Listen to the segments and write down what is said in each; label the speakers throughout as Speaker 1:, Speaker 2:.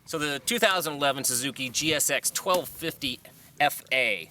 Speaker 1: So the 2011 Suzuki GSX1250FA.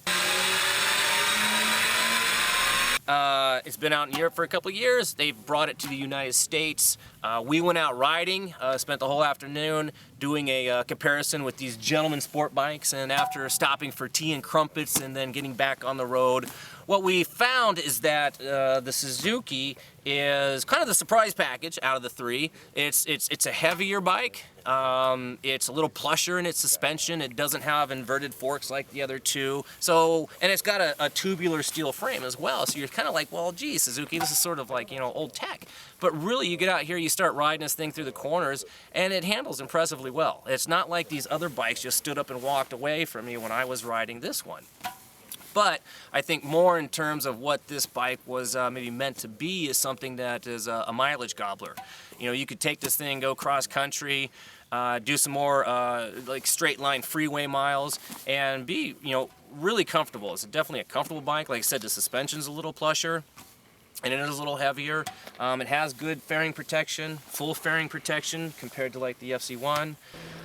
Speaker 1: It's been out in Europe for a couple of years. They've brought it to the United States. We went out riding, spent the whole afternoon doing a comparison with these gentlemen sport bikes, and after stopping for tea and crumpets and then getting back on the road, what we found is that the Suzuki is kind of the surprise package out of the three. It's a heavier bike. It's a little plusher in its suspension. It doesn't have inverted forks like the other two. So, and it's got a tubular steel frame as well. So you're kind of like, well, gee, Suzuki, this is sort of like, you know, old tech. But really, you get out here, you start riding this thing through the corners, and it handles impressively well. It's not like these other bikes just stood up and walked away from me when I was riding this one. But I think more in terms of what this bike was maybe meant to be is something that is a mileage gobbler. You know, you could take this thing, go cross country, do some more like straight line freeway miles, and be, you know, really comfortable. It's definitely a comfortable bike. Like I said, the suspension's a little plusher, and it is a little heavier. It has good fairing protection, full fairing protection compared to like the FZ1,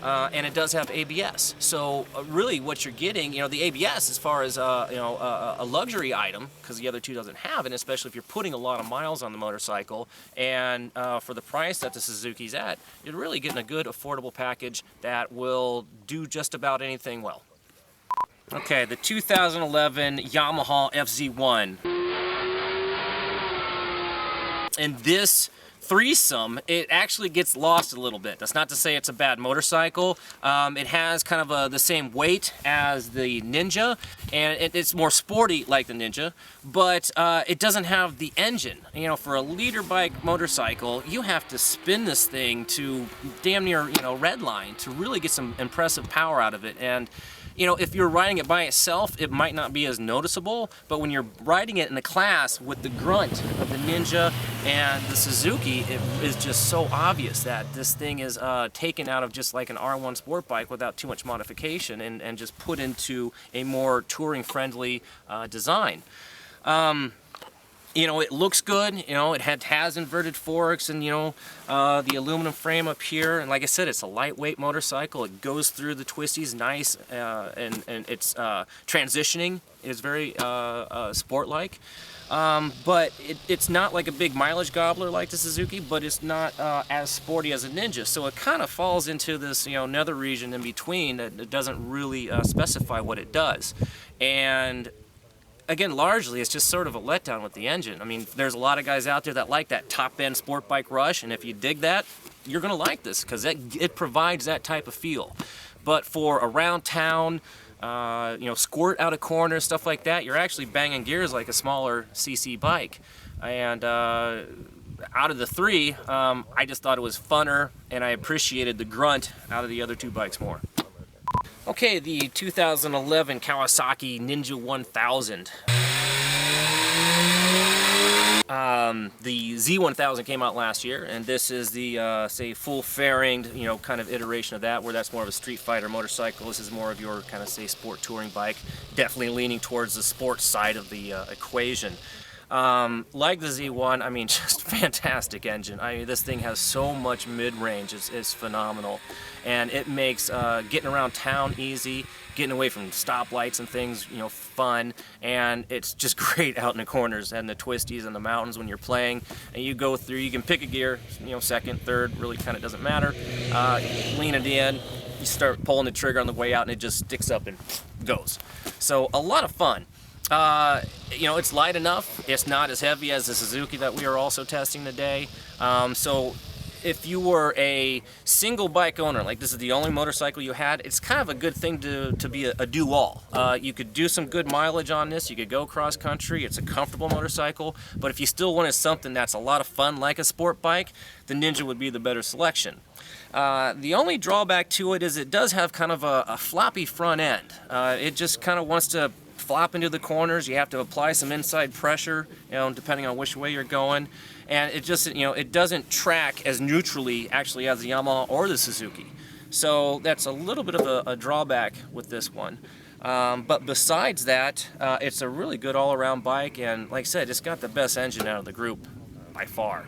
Speaker 1: and it does have ABS. So really what you're getting, you know, the ABS as far as you know, a luxury item, because the other two doesn't have it, especially if you're putting a lot of miles on the motorcycle, and for the price that the Suzuki's at, you're really getting a good affordable package that will do just about anything well. Okay, the 2011 Yamaha FZ1. And this threesome, it actually gets lost a little bit. That's not to say it's a bad motorcycle. It has kind of the same weight as the Ninja, and it's more sporty like the Ninja, but it doesn't have the engine. You know, for a leader bike motorcycle, you have to spin this thing to damn near, you know, redline to really get some impressive power out of it. And you know, if you're riding it by itself, it might not be as noticeable, but when you're riding it in a class with the grunt of the Ninja and the Suzuki, it is just so obvious that this thing is taken out of just like an R1 sport bike without too much modification and just put into a more touring-friendly design. You know, it looks good, you know, it has inverted forks and, you know, the aluminum frame up here. And like I said, it's a lightweight motorcycle. It goes through the twisties nice, and its transitioning is very sport-like. But it's not like a big mileage gobbler like the Suzuki, but it's not as sporty as a Ninja. So it kind of falls into this, you know, nether region in between that doesn't really specify what it does. And again, largely, it's just sort of a letdown with the engine. I mean, there's a lot of guys out there that like that top-end sport bike rush, and if you dig that, you're going to like this because it provides that type of feel. But for around town, you know, squirt out of corners, stuff like that, you're actually banging gears like a smaller CC bike. And out of the three, I just thought it was funner, and I appreciated the grunt out of the other two bikes more. Okay, the 2011 Kawasaki Ninja 1000. The Z1000 came out last year, and this is the, say, full fairinged, you know, kind of iteration of that, where that's more of a street fighter motorcycle. This is more of your kind of, say, sport touring bike. Definitely leaning towards the sports side of the equation. Like the Z1, I mean, just fantastic engine. I mean, this thing has so much mid-range, it's phenomenal. And it makes getting around town easy, getting away from stoplights and things, you know, fun. And it's just great out in the corners and the twisties and the mountains when you're playing. And you go through, you can pick a gear, you know, second, third, really kind of doesn't matter. Lean it in, you start pulling the trigger on the way out, and it just sticks up and goes. So a lot of fun. You know, it's light enough. It's not as heavy as the Suzuki that we are also testing today. So if you were a single bike owner, like this is the only motorcycle you had, it's kind of a good thing to be a do-all. You could do some good mileage on this. You could go cross country. It's a comfortable motorcycle. But if you still wanted something that's a lot of fun like a sport bike, the Ninja would be the better selection. The only drawback to it is it does have kind of a floppy front end. It just kind of wants to flop into the corners. You have to apply some inside pressure, you know, depending on which way you're going. And it just, you know, it doesn't track as neutrally actually as the Yamaha or the Suzuki. So that's a little bit of a drawback with this one. But besides that, it's a really good all-around bike, and like I said, it's got the best engine out of the group by far.